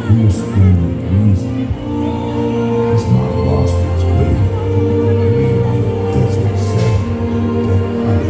Please, please. It's not lost its way. That's what said that I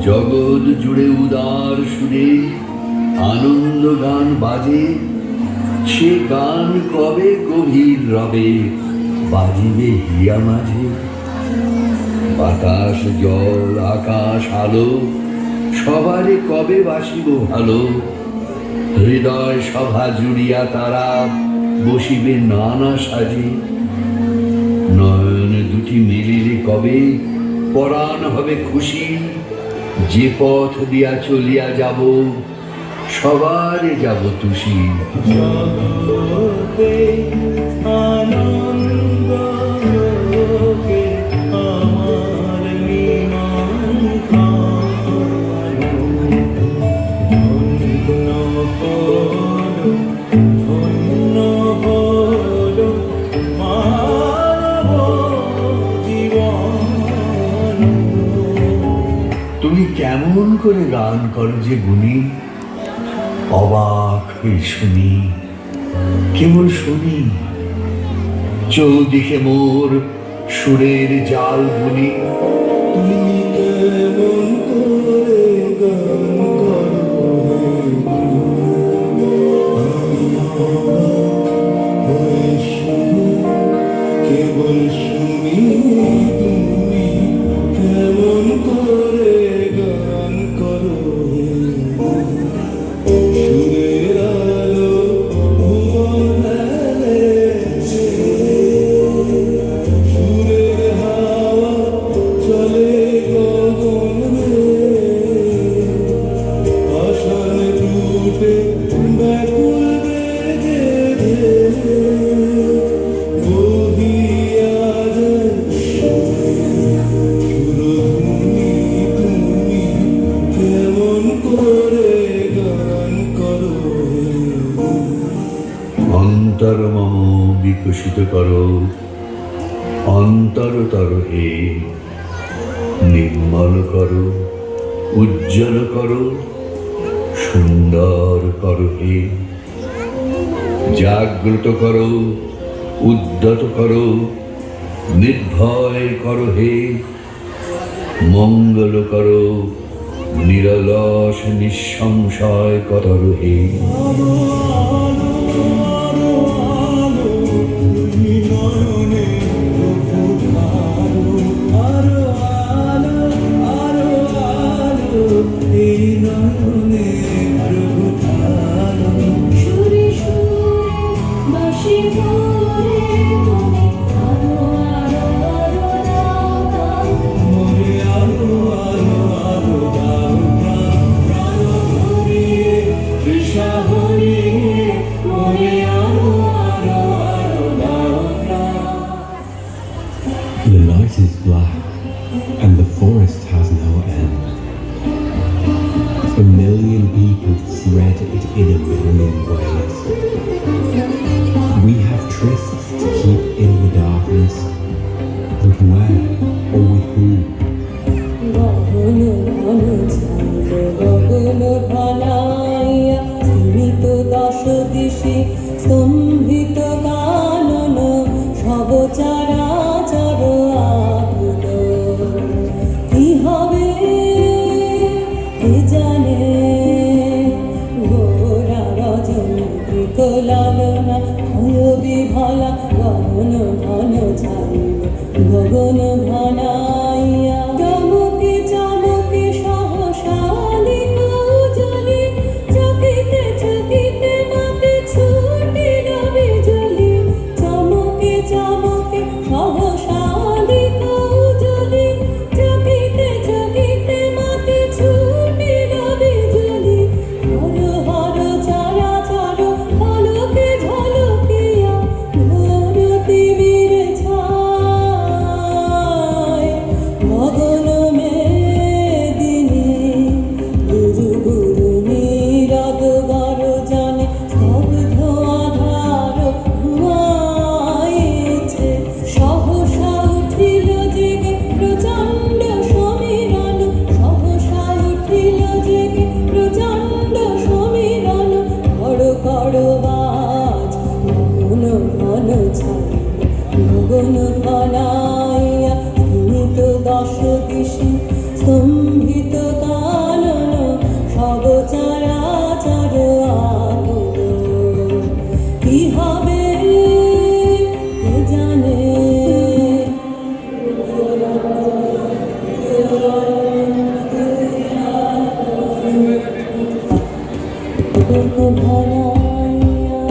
জগৎ জুড়ে উদার সুরে আনন্দ গান বাজে, সে গান কবে গভীর রবে বাজিবে হিয়া মাঝে। বাতাস জল আকাশ আলো সবারে কবে বাসিব ভালো, হৃদয় সভা জুড়িয়া তারা বসিবে নানা সাজে। নয়ন দুটি মিলিলে কবে পরাণ হবে খুশি, যে পথ দিয়া চলিয়া যাব সবারে যাব তুষি। জগতে আনন্দ লোকে আমার নিমন্ত্রণ, ধন্য হলো মানব জীবন। তুমি কেমন করে গান করো যে গুণী, অবাক হয়ে শুনি কেবল শুনি। চৌদিকে মোর সুরের জাল বুনি। তুমি কেমন করে গান করো হয়ে শুনি, কেবল শুনি। তুমি কেমন করে গান করো, সুরের আলো ভুবন ঢালেছে, সুরের হাওয়া চলে গগনে, আশার টুটে ব্যাকুল বেগে বহিয়া যায় সুরধুনী। তুমি কেমন করে গান করো, অন্তর মম বিকশিত করো, অন্তরতর হে নির্মল করো, উজ্জ্বল করো, সুন্দর করো হে। জাগ্রত করো, উদ্যত করো, নির্ভয় করো হে। মঙ্গল করো, নিরলস নিঃসংশয় করো হে। নয়নে প্রভু আলো, আরো আলো, আরো আলো, এই নয়নে প্রভু আলো। সুরে সুরে বাঁশি করে মনে আরো আরো আরো দাও দাও, মনে আলো আলো আলো দাও প্রাণ, প্রাণ ভরিয়ে তৃষা ভরিয়ে মনে আলো আলো আলো দাও প্রাণ। The night is black and the forest has no end. A million people thread it in a million ways. We have trysts to keep in the darkness, but where or with whom? গগন ঘন চন্দ্র গগন ঘনাইয়া স্মিত দশ দিশে স্তম্ভিত কানন সব চরাচর আকুল। কি কে জানে গোরা রজনী কৃত লালনা ভয় বিভলা গগন ঘন ছাইল গগন ঘনাইয়া চমকে চমকে সহসা দিক উজ্জ্বলি চকিতে চকিতে মাতে ছুটিল বিজলি চমকে চমকে সহসা দিক উজ্জ্বলি চকিতে চকিতে মাতে ছুটিল বিজলি হর হর চরাচর ঝলকে ঝলকিয়া ঘোর তিমির ছায় গগন মেদিনী গুরু গুরু নীরদ গর্জনে স্তব্ধ আধার ঘুমাইছে সহসা উঠিল জেগে প্রচণ্ড সমীরণ সহসা উঠিল জেগে প্রচণ্ড সমীরণ কড় কড় বাজ গগন ঘন ছাইল গগন ঘনাইয়া স্মিত দশ দিশি স্তম্ভিত কানন সব চরাচর আকুল কি হবে কে জানে গগন ঘনাইয়া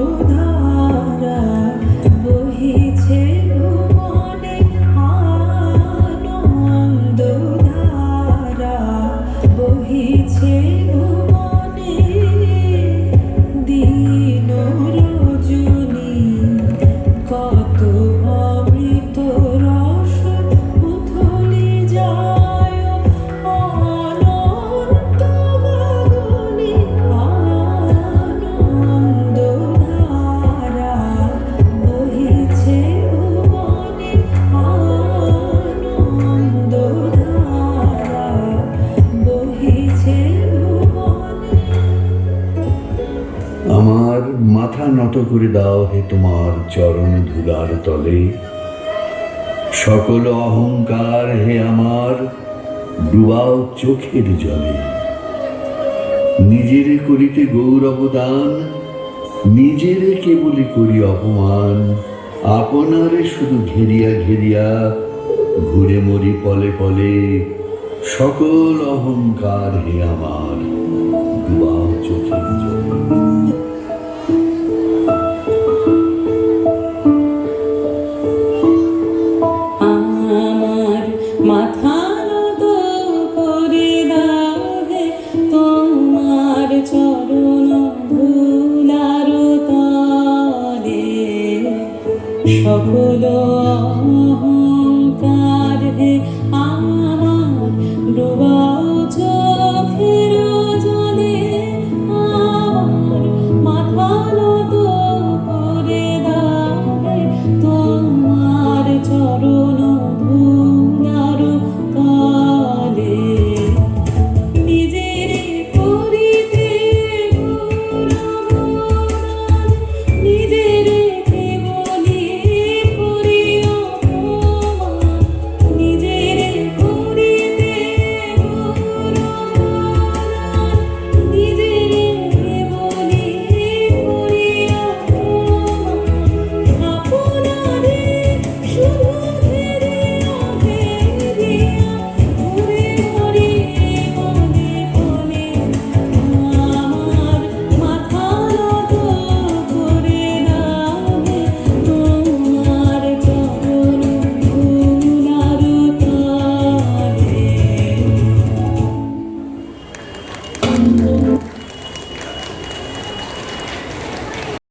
আনন্দধারা বহিছে ভুবনে আনন্দধারা বহিছে ভুবনে দিন রজনী কত অমৃত রস উথলি যায় অনন্ত গগনে আনন্দধারা বহিছে ভুবনে আনন্দধারা বহিছে ভুবনে আমার মাথা নত করে দাও হে তোমার চরণ ধুলার তলে সকল অহংকার হে আমার ডুবাও চোখের জলে নিজেরে করিতে গৌরব দান নিজেরে কেবলই করি অপমান আপনারে শুধু ঘেরিয়া ঘেরিয়া ঘুরে মরি পলে পলে সকল অহংকার হে আমার ডুবাও চোখের জলে আমার মাথা নত করে দাও হে তোমার চরণ ধুলার তলে সকল